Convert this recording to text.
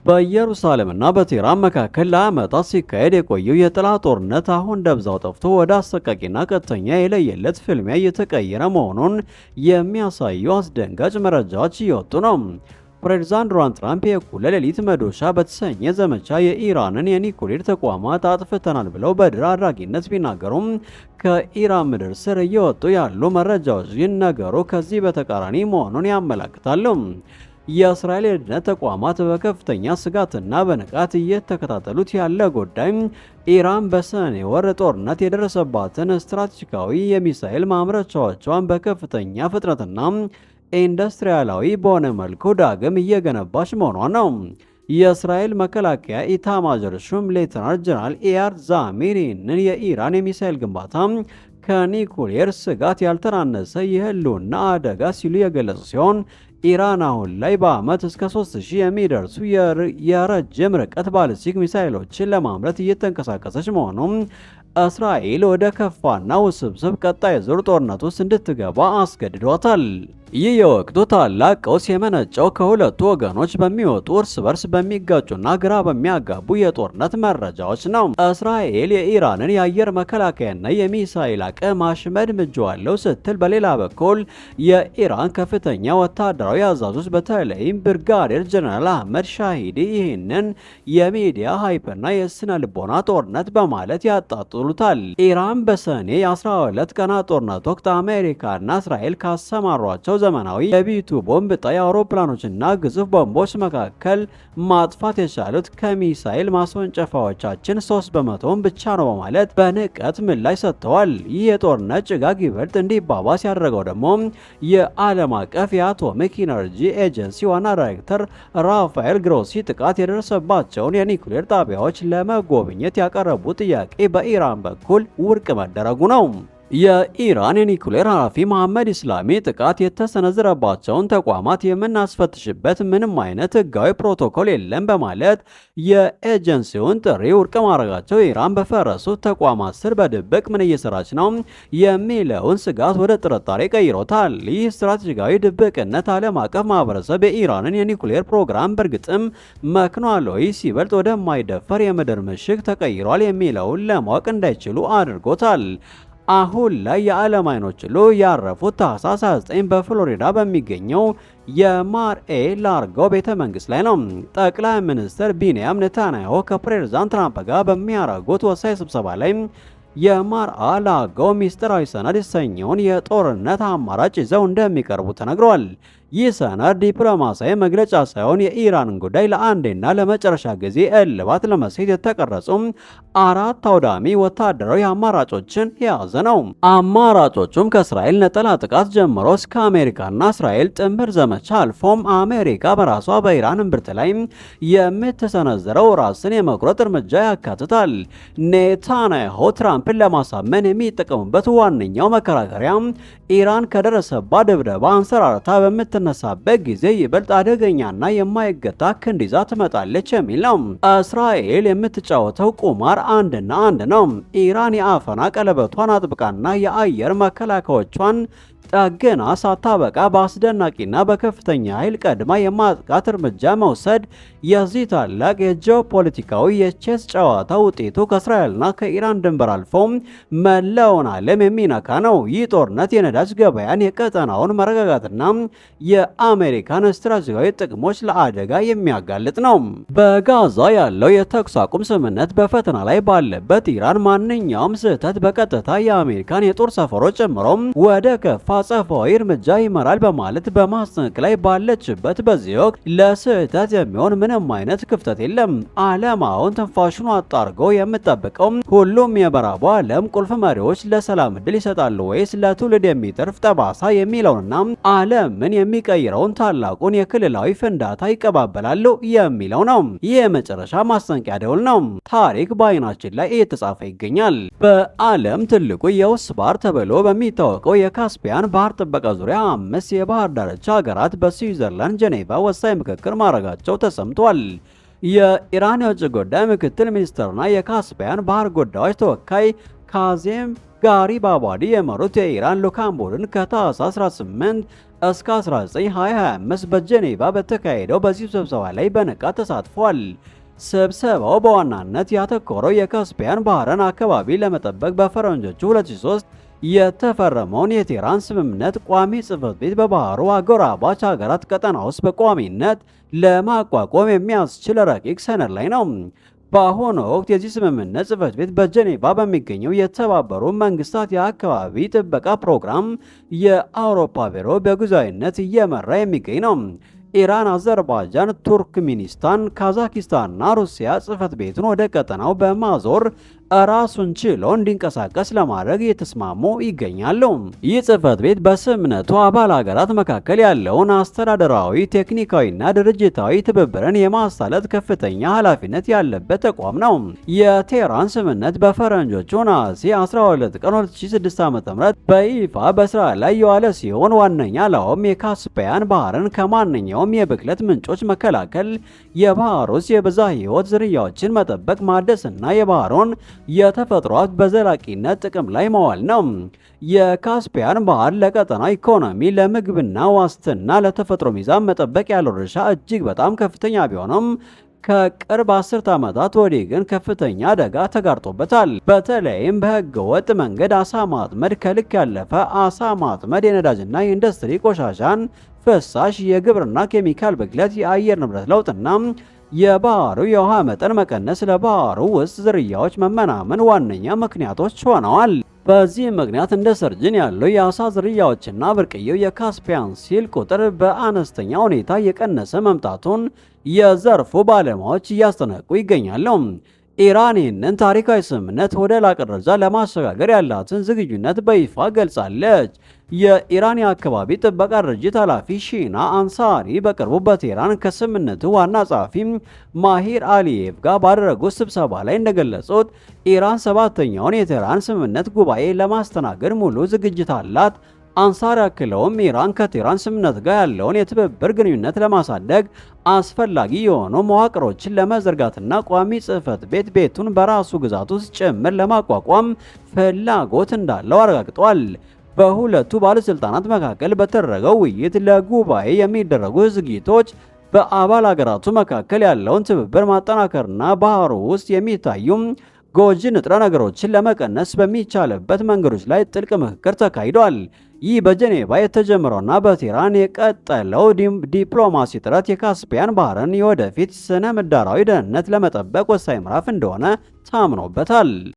በኢየሩሳሌምና በቴህራን መካከል ለዓመታት ሲካሄድ የቆየው የጥላት ጦርነት አሁን ደብዛው ጠፍቶ ወደ አሰቃቂና ቀጥተኛ የለየለት ፍልሚያ እየተቀየረ መሆኑን የሚያሳዩ አስደንጋጭ መረጃዎች እየወጡ ነው። ፕሬዝዳንት ዶናልድ ትራምፕ የእኩለ ሌሊት መዶሻ በተሰኘ ዘመቻ የኢራንን የኒኩሌር ተቋማት አጥፍተናል ብለው በድል አድራጊነት ቢናገሩም ከኢራን ምድር ስር እየወጡ ያሉ መረጃዎች ግን ነገሩ ከዚህ በተቃራኒ መሆኑን ያመለክታሉ። የእስራኤል የደህንነት ተቋማት በከፍተኛ ስጋትና በንቃት እየተከታተሉት ያለ ጉዳይ ኢራን በሰኔ ወር ጦርነት የደረሰባትን ስትራቴጂካዊ የሚሳኤል ማምረቻዎቿን በከፍተኛ ፍጥነትና ኢንዱስትሪያላዊ በሆነ መልኩ ዳግም እየገነባች መሆኗ ነው። የእስራኤል መከላከያ ኢታማዦር ሹም ሌተናንት ጀነራል ኢያድ ዛሚር ይህንን የኢራን የሚሳኤል ግንባታ ከኒኩሌር ስጋት ያልተናነሰ የህልውና አደጋ ሲሉ የገለጹ ሲሆን ኢራን አሁን ላይ በዓመት እስከ 3000 የሚደርሱ የረጅም ርቀት ባሊስቲክ ሚሳኤሎችን ለማምረት እየተንቀሳቀሰች መሆኑም እስራኤል ወደ ከፋና ውስብስብ ቀጣይ ዙር ጦርነት ውስጥ እንድትገባ አስገድዷታል። ይህ የወቅቱ ታላቅ ቀውስ የመነጨው ከሁለቱ ወገኖች በሚወጡ እርስ በርስ በሚጋጩና ግራ በሚያጋቡ የጦርነት መረጃዎች ነው። እስራኤል የኢራንን የአየር መከላከያና የሚሳኤል አቅም አሽመድምጄዋለሁ ስትል፣ በሌላ በኩል የኢራን ከፍተኛ ወታደራዊ አዛዦች በተለይም ብርጋዴር ጀነራል አህመድ ሻሂዲ ይህንን የሚዲያ ሃይፕና የስነ ልቦና ጦርነት በማለት ያጣጥሉታል። ኢራን በሰኔ የ12 ቀናት ጦርነት ወቅት አሜሪካና እስራኤል ካሰማሯቸው ዘመናዊ የቢቱ ቦምብ ጣይ አውሮፕላኖችና ግዙፍ ቦምቦች መካከል ማጥፋት የቻሉት ከሚሳኤል ማስወንጨፋዎቻችን 3 በመቶውን ብቻ ነው በማለት በንቀት ምላሽ ሰጥተዋል። ይህ የጦርነት ጭጋግ ይበልጥ እንዲባባስ ያደረገው ደግሞ የዓለም አቀፍ የአቶሚክ ኢነርጂ ኤጀንሲ ዋና ዳይሬክተር ራፋኤል ግሮሲ ጥቃት የደረሰባቸውን የኒኩሌር ጣቢያዎች ለመጎብኘት ያቀረቡት ጥያቄ በኢራን በኩል ውድቅ መደረጉ ነው። የኢራን የኒኩሌር ኃላፊ መሐመድ ኢስላሚ ጥቃት የተሰነዘረባቸውን ተቋማት የምናስፈትሽበት ምንም አይነት ህጋዊ ፕሮቶኮል የለም በማለት የኤጀንሲውን ጥሪ ውድቅ ማድረጋቸው ኢራን በፈረሱት ተቋማት ስር በድብቅ ምን እየሰራች ነው የሚለውን ስጋት ወደ ጥርጣሬ ቀይሮታል። ይህ ስትራቴጂካዊ ድብቅነት ዓለም አቀፍ ማህበረሰብ የኢራንን የኒኩሌር ፕሮግራም በእርግጥም መክኗል ወይስ ይበልጥ ወደማይደፈር የምድር ምሽግ ተቀይሯል የሚለውን ለማወቅ እንዳይችሉ አድርጎታል። አሁን ላይ የዓለም አይኖች ሁሉ ያረፉት ታህሳስ 29 በፍሎሪዳ በሚገኘው የማርኤ ላርጎ ቤተ መንግስት ላይ ነው። ጠቅላይ ሚኒስትር ቢንያም ኔታንያሁ ከፕሬዝዳንት ትራምፕ ጋር በሚያደርጉት ወሳኝ ስብሰባ ላይ የማርአ ላጎ ሚስጥራዊ ሰነድ የተሰኘውን የጦርነት አማራጭ ይዘው እንደሚቀርቡ ተነግሯል። ይህ ሰነድ ዲፕሎማሲያዊ መግለጫ ሳይሆን የኢራንን ጉዳይ ለአንዴና ለመጨረሻ ጊዜ እልባት ለመስጠት የተቀረጹ 4 አውዳሚ ወታደራዊ አማራጮችን የያዘ ነው። አማራጮቹም ከእስራኤል ነጠላ ጥቃት ጀምሮ እስከ አሜሪካና እስራኤል ጥምር ዘመቻ አልፎም አሜሪካ በራሷ በኢራን እምብርት ላይ የምትሰነዝረው ራስን የመቁረጥ እርምጃ ያካትታል። ኔታንያሁ ትራምፕን ለማሳመን የሚጠቀሙበት ዋነኛው መከራከሪያ ኢራን ከደረሰባት ድብደባ አንሰራርታ በምትነሳበት ጊዜ ይበልጥ አደገኛና የማይገታ ክንድ ይዛ ትመጣለች የሚል ነው። እስራኤል የምትጫወተው ቁማር አንድና አንድ ነው። ኢራን የአፈና ቀለበቷን አጥብቃና የአየር መከላከያዎቿን ጠግና ሳታበቃ በአስደናቂና በከፍተኛ ኃይል ቀድማ የማጥቃት እርምጃ መውሰድ የዚህ ታላቅ የጂኦፖለቲካዊ የቼስ ጨዋታ ውጤቱ ከእስራኤልና ከኢራን ድንበር አልፎ መላውን ዓለም የሚነካ ነው። ይህ ጦርነት የነዳጅ ገበያን፣ የቀጠናውን መረጋጋትና የአሜሪካን ስትራቴጂካዊ ጥቅሞች ለአደጋ የሚያጋልጥ ነው። በጋዛ ያለው የተኩስ አቁም ስምምነት በፈተና ላይ ባለበት ኢራን ማንኛውም ስህተት በቀጥታ የአሜሪካን የጦር ሰፈሮች ጨምሮ ወደ ከፋ አጸፋዊ እርምጃ ይመራል በማለት በማስጠንቀቅ ላይ ባለችበት በዚህ ወቅት ለስህተት የሚሆን ምንም አይነት ክፍተት የለም። ዓለም አሁን ትንፋሹን አጣርጎ የምጠብቀው ሁሉም የምዕራቡ ዓለም ቁልፍ መሪዎች ለሰላም ዕድል ይሰጣሉ ወይስ ለትውልድ የሚተርፍ ጠባሳ የሚለውንና ዓለምን የሚቀይረውን ታላቁን የክልላዊ ፍንዳታ ይቀባበላሉ የሚለው ነው። ይህ የመጨረሻ ማስጠንቀቂያ ደውል ነው። ታሪክ በአይናችን ላይ እየተጻፈ ይገኛል። በዓለም ትልቁ የውስጥ ባህር ተብሎ በሚታወቀው የካስፒያን ባህር ጥበቃ ዙሪያ 5 የባህር ዳርቻ ሀገራት በስዊዘርላንድ ጄኔቫ ወሳኝ ምክክር ማድረጋቸው ተሰምቷል። የኢራን የውጭ ጉዳይ ምክትል ሚኒስትርና የካስፒያን ባህር ጉዳዮች ተወካይ ካዜም ጋሪባባዲ የመሩት የኢራን ልዑካን ቡድን ከታህሳስ 18 እስከ 1925 በጄኔቫ በተካሄደው በዚህ ስብሰባ ላይ በንቃት ተሳትፏል። ስብሰባው በዋናነት ያተኮረው የካስፒያን ባህርን አካባቢ ለመጠበቅ በፈረንጆቹ 2003 የተፈረመውን የቴህራን ስምምነት ቋሚ ጽሕፈት ቤት በባህሩ አጎራባች ሀገራት ቀጠና ውስጥ በቋሚነት ለማቋቋም የሚያስችል ረቂቅ ሰነድ ላይ ነው። በአሁኑ ወቅት የዚህ ስምምነት ጽሕፈት ቤት በጄኔቫ በሚገኘው የተባበሩ መንግስታት የአካባቢ ጥበቃ ፕሮግራም የአውሮፓ ቢሮ በጊዜያዊነት እየመራ የሚገኝ ነው። ኢራን፣ አዘርባይጃን፣ ቱርክሚኒስታን፣ ካዛኪስታንና ሩሲያ ጽሕፈት ቤቱን ወደ ቀጠናው በማዞር ራሱን ችሎ እንዲንቀሳቀስ ለማድረግ እየተስማሙ ይገኛሉ። ይህ ጽሕፈት ቤት በስምምነቱ አባል ሀገራት መካከል ያለውን አስተዳደራዊ፣ ቴክኒካዊና ድርጅታዊ ትብብርን የማሳለጥ ከፍተኛ ኃላፊነት ያለበት ተቋም ነው። የቴህራን ስምምነት በፈረንጆቹ ነሐሴ 12 ቀን 2006 ዓ.ም በይፋ በስራ ላይ የዋለ ሲሆን ዋነኛ ዓላማውም የካስፒያን ባህርን ከማንኛውም የብክለት ምንጮች መከላከል፣ የባህር ውስጥ የብዝሃ ሕይወት ዝርያዎችን መጠበቅ፣ ማደስና የባህሩን የተፈጥሮ ሀብት በዘላቂነት ጥቅም ላይ መዋል ነው። የካስፒያን ባህር ለቀጠናው ኢኮኖሚ፣ ለምግብና ዋስትና፣ ለተፈጥሮ ሚዛን መጠበቅ ያለው ድርሻ እጅግ በጣም ከፍተኛ ቢሆንም ከቅርብ 10 ዓመታት ወዲህ ግን ከፍተኛ አደጋ ተጋርጦበታል። በተለይም በሕገ ወጥ መንገድ አሳ ማጥመድ፣ ከልክ ያለፈ አሳ ማጥመድ፣ የነዳጅና የኢንዱስትሪ ቆሻሻን ፍሳሽ፣ የግብርና ኬሚካል ብክለት፣ የአየር ንብረት ለውጥና የባህሩ የውሃ መጠን መቀነስ ለባህሩ ውስጥ ዝርያዎች መመናመን ዋነኛ ምክንያቶች ሆነዋል። በዚህ ምክንያት እንደ ሰርጅን ያሉ የአሳ ዝርያዎችና ብርቅዬው የካስፒያን ሲል ቁጥር በአነስተኛ ሁኔታ የቀነሰ መምጣቱን የዘርፉ ባለሙያዎች እያስጠነቁ ይገኛሉ። ኢራን ይህንን ታሪካዊ ስምምነት ወደ ላቀ ደረጃ ለማሸጋገር ያላትን ዝግጁነት በይፋ ገልጻለች። የኢራን የአካባቢ ጥበቃ ድርጅት ኃላፊ ሺና አንሳሪ በቅርቡ በቴህራን ከስምምነቱ ዋና ጸሐፊ ማሂር አሊየቭ ጋር ባደረጉት ስብሰባ ላይ እንደገለጹት ኢራን ሰባተኛውን የቴህራን ስምምነት ጉባኤ ለማስተናገድ ሙሉ ዝግጅት አላት። አንሳር ያክለውም ኢራን ከቴህራን ስምምነት ጋር ያለውን የትብብር ግንኙነት ለማሳደግ አስፈላጊ የሆኑ መዋቅሮችን ለመዘርጋትና ቋሚ ጽሕፈት ቤቱን በራሱ ግዛት ውስጥ ጭምር ለማቋቋም ፍላጎት እንዳለው አረጋግጧል። በሁለቱ ባለስልጣናት መካከል በተደረገው ውይይት ለጉባኤ የሚደረጉ ዝግጅቶች በአባል ሀገራቱ መካከል ያለውን ትብብር ማጠናከርና ባህሩ ውስጥ የሚታዩ ጎጂ ንጥረ ነገሮችን ለመቀነስ በሚቻልበት መንገዶች ላይ ጥልቅ ምክክር ተካሂዷል። ይህ በጄኔቫ የተጀመረውና በቴህራን የቀጠለው ዲፕሎማሲ ጥረት የካስፒያን ባህርን የወደፊት ስነ ምህዳራዊ ደህንነት ለመጠበቅ ወሳኝ ምዕራፍ እንደሆነ ታምኖበታል።